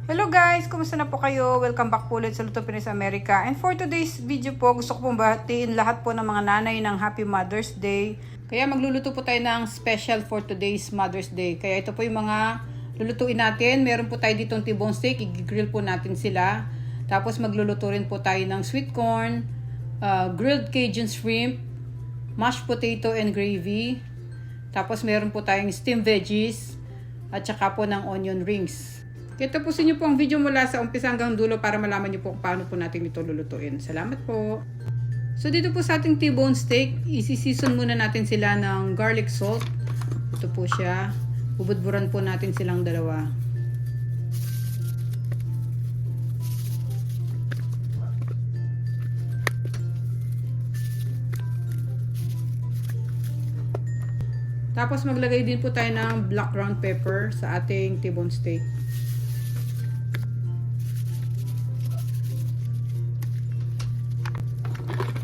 Hello guys! Kumusta na po kayo? Welcome back po ulit sa Luto Pinas America. And for today's video po, gusto ko pong bahatiin lahat po ng mga nanay ng Happy Mother's Day. Kaya magluluto po tayo ng special for today's Mother's Day. Kaya ito po yung mga lulutuin natin. Meron po tayo ditong T-bone steak. I-grill po natin sila. Tapos magluluto rin po tayo ng sweet corn, grilled Cajun shrimp, mashed potato and gravy. Tapos meron po tayong steamed veggies at saka po ng onion rings. Kaya tapusin niyo po ang video mula sa umpisa hanggang dulo para malaman niyo po kung paano po natin ito lulutuin. Salamat po! So dito po sa ating T-bone steak, isi-season muna natin sila ng garlic salt. Ito po siya. Bubudburan po natin silang dalawa. Tapos maglagay din po tayo ng black ground pepper sa ating T-bone steak.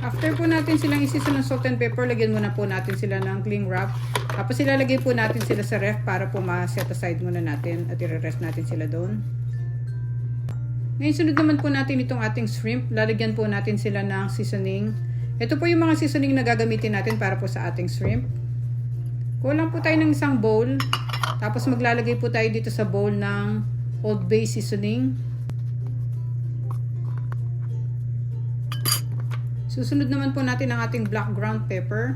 After po natin silang isiso ng salt and pepper, lagyan muna po natin sila ng cling wrap. Tapos ilalagay po natin sila sa ref para po ma-set aside muna natin at i-rest natin sila doon. Ngayon sunod naman po natin itong ating shrimp. Lalagyan po natin sila ng seasoning. Ito po yung mga seasoning na gagamitin natin para po sa ating shrimp. Kulang po tayo ng isang bowl. Tapos maglalagay po tayo dito sa bowl ng Old Bay seasoning. Susunod naman po natin ang ating black ground pepper.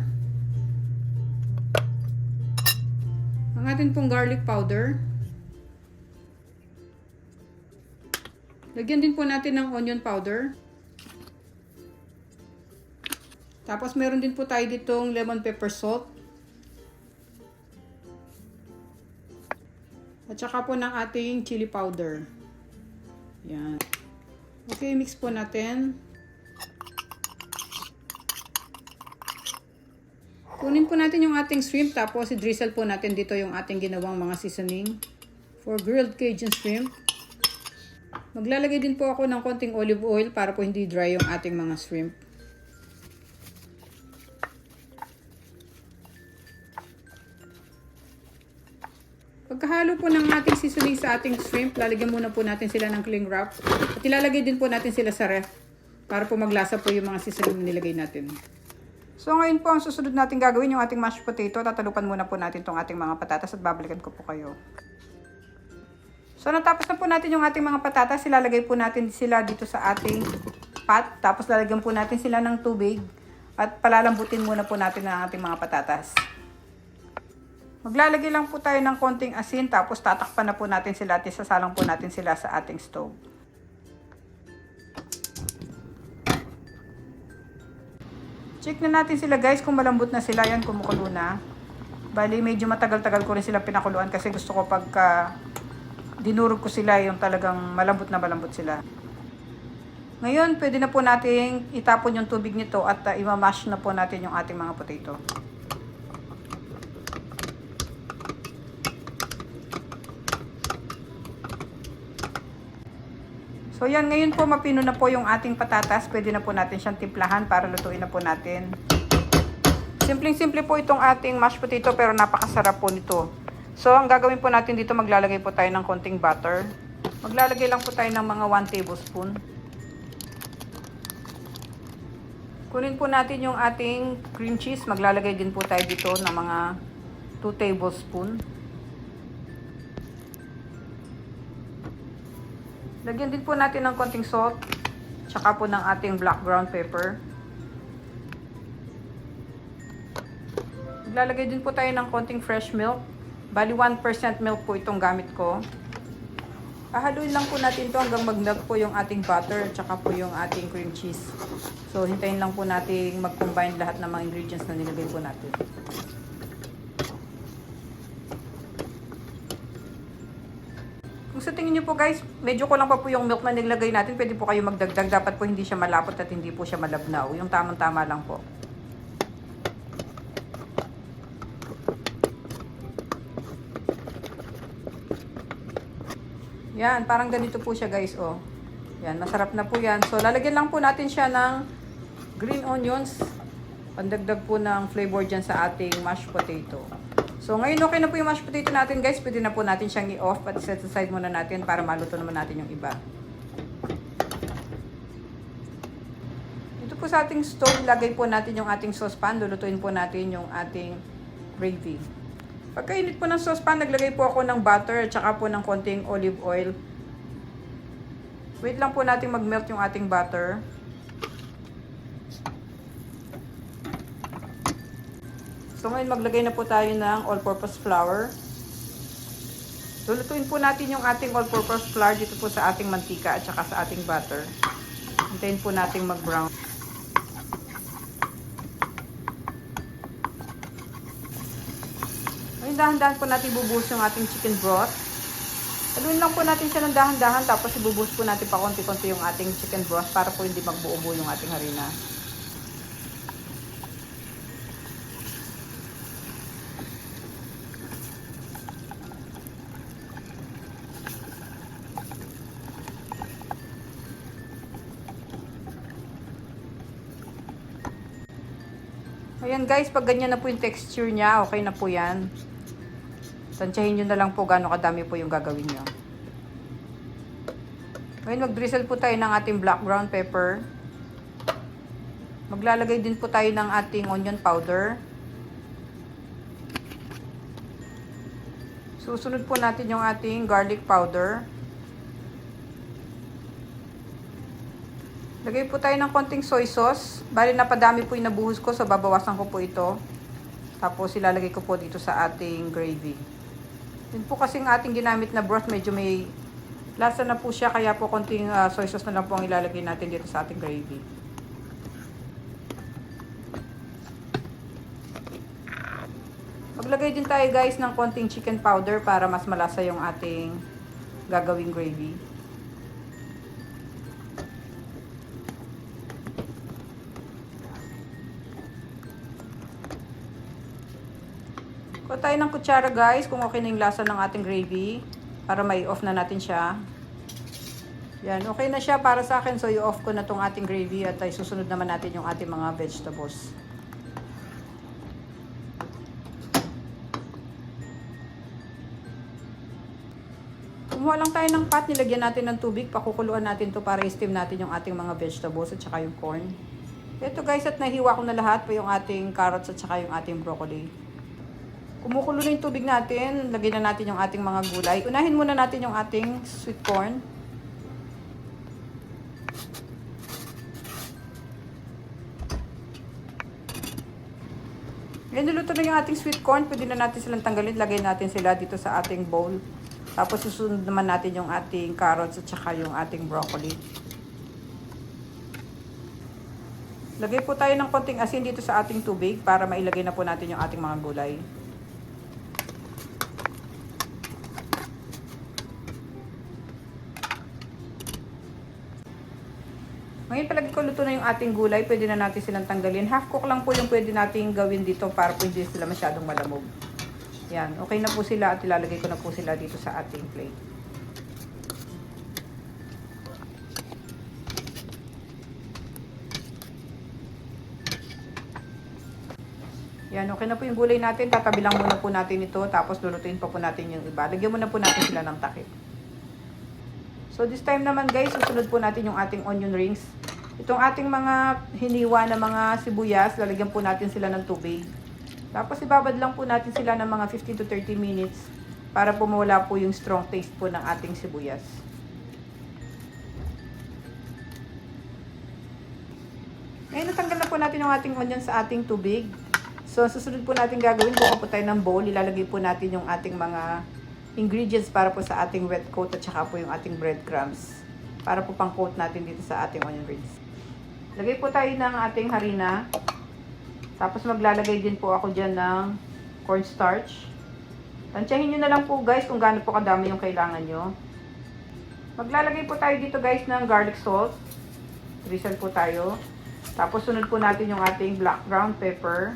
Ang ating pong garlic powder. Lagyan din po natin ng onion powder. Tapos meron din po tayo ditong lemon pepper salt. At saka po ng ating chili powder. Yan. Okay, mix po natin. Kunin po natin yung ating shrimp, tapos i-drizzle po natin dito yung ating ginawang mga seasoning for grilled Cajun shrimp. Maglalagay din po ako ng konting olive oil para po hindi dry yung ating mga shrimp. Pagkahalo po ng ating seasoning sa ating shrimp, lalagyan muna po natin sila ng cling wrap. At ilalagay din po natin sila sa ref para po maglasa po yung mga seasoning na nilagay natin. So ngayon po ang susunod natin gagawin yung ating mashed potato. Tatalupan muna po natin itong ating mga patatas at babalikan ko po kayo. So natapos na po natin yung ating mga patatas. Ilalagay po natin sila dito sa ating pot. Tapos lalagyan po natin sila ng tubig. At palalambutin muna po natin ang ating mga patatas. Maglalagay lang po tayo ng konting asin. Tapos tatakpan na po natin sila at isasalang po natin sila sa ating stove. Check na natin sila guys kung malambot na sila. Yan, kumukulo na. Bali medyo matagal-tagal ko rin sila pinakuluan kasi gusto ko pagka dinurog ko sila yung talagang malambot na malambot sila. Ngayon pwede na po natin itapon yung tubig nito at imamash na po natin yung ating mga potato. So yan, ngayon po mapino na po yung ating patatas. Pwede na po natin siyang timplahan para lutuin na po natin. Simpleng-simple po itong ating mashed potato pero napakasarap po nito. So ang gagawin po natin dito, maglalagay po tayo ng konting butter. Maglalagay lang po tayo ng mga 1 tablespoon. Kunin po natin yung ating cream cheese. Maglalagay din po tayo dito ng mga 2 tablespoon. Lagyan din po natin ng konting salt, tsaka po ng ating black ground pepper. Maglalagay din po tayo ng konting fresh milk. Bali 1% milk po itong gamit ko. Pahaluin lang po natin ito hanggang mag-melt po yung ating butter, tsaka po yung ating cream cheese. So hintayin lang po natin mag-combine lahat ng mga ingredients na nilagay po natin. Kung sa tingin nyo po guys, medyo kulang pa po yung milk na nilagay natin, pwede po kayo magdagdag. Dapat po hindi siya malapot at hindi po siya malabnaw. Yung tamang-tama lang po. Yan, parang ganito po siya guys, oh. Yan, masarap na po yan. So lalagyan lang po natin siya ng green onions. Pandagdag po ng flavor dyan sa ating mashed potato. So, ngayon okay na po yung mashed potato natin guys. Pwede na po natin siyang i-off at set aside muna natin para maluto naman natin yung iba. Dito po sa ating stove, lagay po natin yung ating saucepan. Lulutuin po natin yung ating gravy. Pagkainit po ng saucepan, naglagay po ako ng butter at saka po ng konting olive oil. Wait lang po natin mag-melt yung ating butter. So ngayon maglagay na po tayo ng all-purpose flour. Lulutuin po natin yung ating all-purpose flour dito po sa ating mantika at saka sa ating butter. Hintayin po natin mag-brown. Ngayon dahan-dahan po natin ibubuhos yung ating chicken broth. Haluin lang po natin siya ng dahan-dahan tapos ibubuhos po natin pa konti-konti yung ating chicken broth para po hindi magbuo-buo yung ating harina. Ayan guys, pag ganyan na po yung texture niya, okay na po yan. Tansyahin nyo na lang po gaano kadami po yung gagawin nyo. Ngayon mag-drizzle po tayo ng ating black ground pepper. Maglalagay din po tayo ng ating onion powder. Susunod po natin yung ating garlic powder. Lagay po tayo ng konting soy sauce. Bali napadami po yung nabuhos ko, so babawasan ko po ito. Tapos ilalagay ko po dito sa ating gravy. Yun po kasing ating ginamit na broth, medyo may lasa na po siya, kaya po konting soy sauce na lang po ang ilalagay natin dito sa ating gravy. Maglagay din tayo guys ng konting chicken powder para mas malasa yung ating gagawing gravy. Kuha tayo ng kutsara guys kung okay na yung lasa ng ating gravy para may off na natin siya. Yan, okay na siya para sa akin, so i-off ko na tong ating gravy at ay susunod naman natin yung ating mga vegetables. Kumuha lang tayo ng pot, nilagyan natin ng tubig, pakukuluan natin to para i-steam natin yung ating mga vegetables at saka yung corn. Ito guys, at nahiwa ko na lahat po yung ating carrots at saka yung ating broccoli. Kumukulo na yung tubig natin, lagyan na natin yung ating mga gulay. Unahin muna natin yung ating sweet corn. Ngayon niluto na yung ating sweet corn, pwede na natin silang tanggalin. Lagay natin sila dito sa ating bowl. Tapos susunod naman natin yung ating carrots at saka yung ating broccoli. Lagay po tayo ng konting asin dito sa ating tubig para mailagay na po natin yung ating mga gulay. Ngayon palagi ko luto na yung ating gulay, pwede na natin silang tanggalin. Half cook lang po yung pwede nating gawin dito para po hindi sila masyadong malamog. Yan, okay na po sila at ilalagay ko na po sila dito sa ating plate. Yan, okay na po yung gulay natin. Tatabi lang muna po natin ito, tapos lulutuin pa po natin yung iba. Lagyan muna po natin sila ng takip. So this time naman guys, susunod po natin yung ating onion rings. Itong ating mga hiniwa na mga sibuyas, lalagyan po natin sila ng tubig. Tapos ibabad lang po natin sila ng mga 15 to 30 minutes para po mawala po yung strong taste po ng ating sibuyas. Ngayon natanggal na po natin yung ating onion sa ating tubig. So susunod po natin gagawin, buka po tayo ng bowl, ilalagay po natin yung ating mga ingredients para po sa ating wet coat at saka po yung ating breadcrumbs para po pang coat natin dito sa ating onion rings. Lagay po tayo ng ating harina. Tapos maglalagay din po ako dyan ng cornstarch. Tansyahin nyo na lang po guys kung gaano po kadami yung kailangan nyo. Maglalagay po tayo dito guys ng garlic salt. Drizzle po tayo. Tapos sunod po natin yung ating black ground pepper.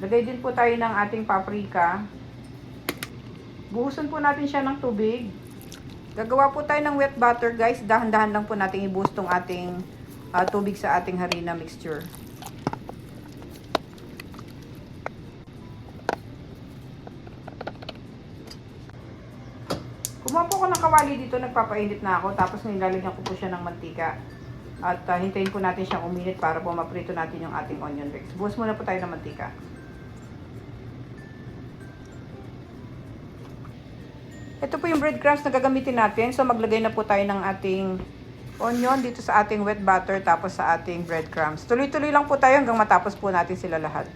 Lagay din po tayo ng ating paprika. Buhusan po natin siya ng tubig. Gagawa po tayo ng wet butter guys. Dahan-dahan lang po natin ibuhos tong ating tubig sa ating harina mixture. Kumuha po ako ng kawali dito, nagpapainit na ako. Tapos nilalagyan ko po siya ng mantika. At hintayin po natin siyang uminit para po maprito natin yung ating onion rings. Buhos muna po tayo ng mantika. Ito po yung breadcrumbs na gagamitin natin. So maglagay na po tayo ng ating onion dito sa ating wet butter tapos sa ating breadcrumbs. Tuloy-tuloy lang po tayo hanggang matapos po natin sila lahat.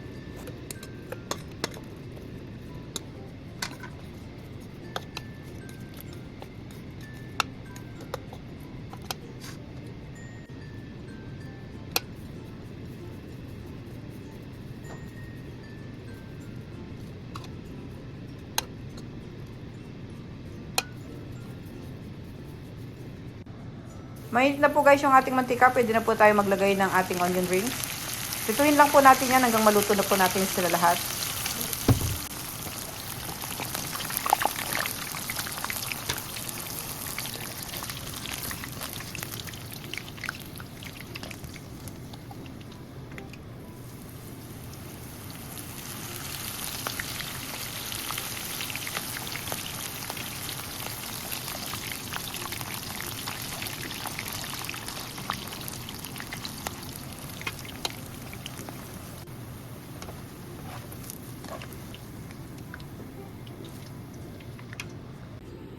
Mainit na po guys yung ating mantika. Pwede na po tayo maglagay ng ating onion rings. Lutuin lang po natin yan hanggang maluto na po natin sila lahat.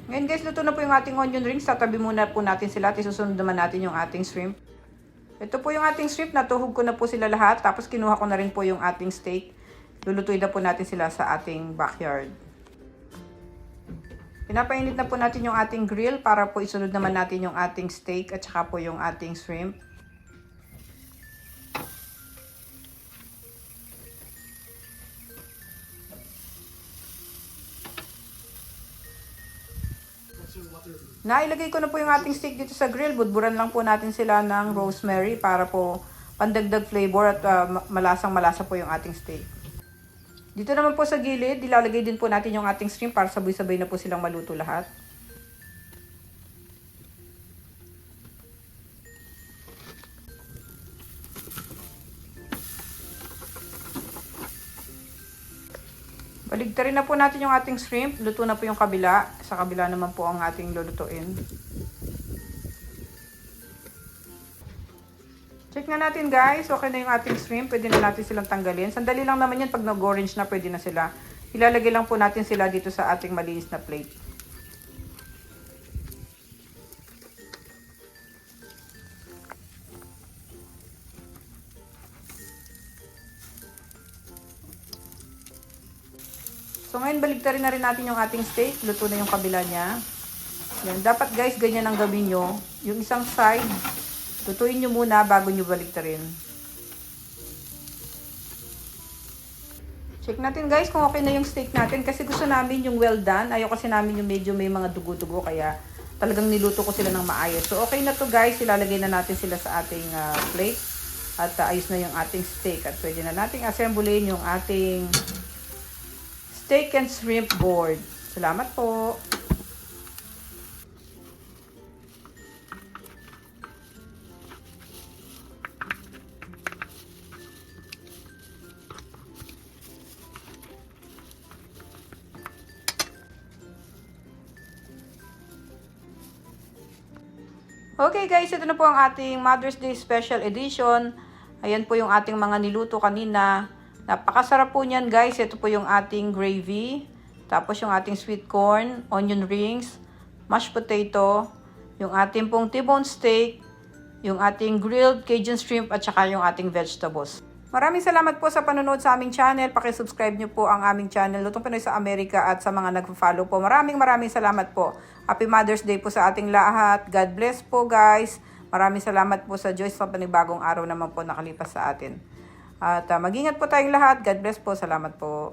Ngayon guys, luto na po yung ating onion rings. Tatabi muna po natin sila at isusunod naman natin yung ating shrimp. Ito po yung ating shrimp. Natuhog ko na po sila lahat. Tapos kinuha ko na rin po yung ating steak. Lulutuin na po natin sila sa ating backyard. Pinapainit na po natin yung ating grill para po isunod naman natin yung ating steak at saka po yung ating shrimp. Nailagay ko na po yung ating steak dito sa grill. Budburan lang po natin sila ng rosemary para po pandagdag flavor at malasang-malasa po yung ating steak. Dito naman po sa gilid, ilalagay din po natin yung ating shrimp para sabay-sabay na po silang maluto lahat. Baligtarin na po natin yung ating shrimp. Luto na po yung kabila. Sa kabila naman po ang ating lulutuin. Check na natin guys. Okay na yung ating shrimp. Pwede na natin silang tanggalin. Sandali lang naman yan. Pag nag-orange na, pwede na sila. Ilalagay lang po natin sila dito sa ating malinis na plate. So ngayon baligtarin na rin natin yung ating steak. Luto na yung kabila niya. Yan. Dapat guys, ganyan ang gawin nyo. Yung isang side, lutuin nyo muna bago nyo baligtarin. Check natin guys kung okay na yung steak natin. Kasi gusto namin yung well done. Ayaw kasi namin yung medyo may mga dugo-dugo. Kaya talagang niluto ko sila ng maayos. So okay na to guys. Ilalagay na natin sila sa ating plate. At ayos na yung ating steak. At pwede na nating assemblein yung ating steak and shrimp board. Salamat po. Okay guys, ito na po ang ating Mother's Day Special Edition. Ayan po yung ating mga niluto kanina. Napakasarap po niyan guys. Ito po yung ating gravy. Tapos yung ating sweet corn, onion rings, mashed potato, yung ating pong T-bone steak, yung ating grilled Cajun shrimp at saka yung ating vegetables. Maraming salamat po sa panonood sa aming channel. Paki-subscribe nyo po ang aming channel, Lutong Pinoy sa Amerika, at sa mga nag-follow po. Maraming salamat po. Happy Mother's Day po sa ating lahat. God bless po guys. Maraming salamat po sa Joyce sa panibagong araw naman po nakalipas sa atin. At mag-ingat po tayong lahat. God bless po. Salamat po.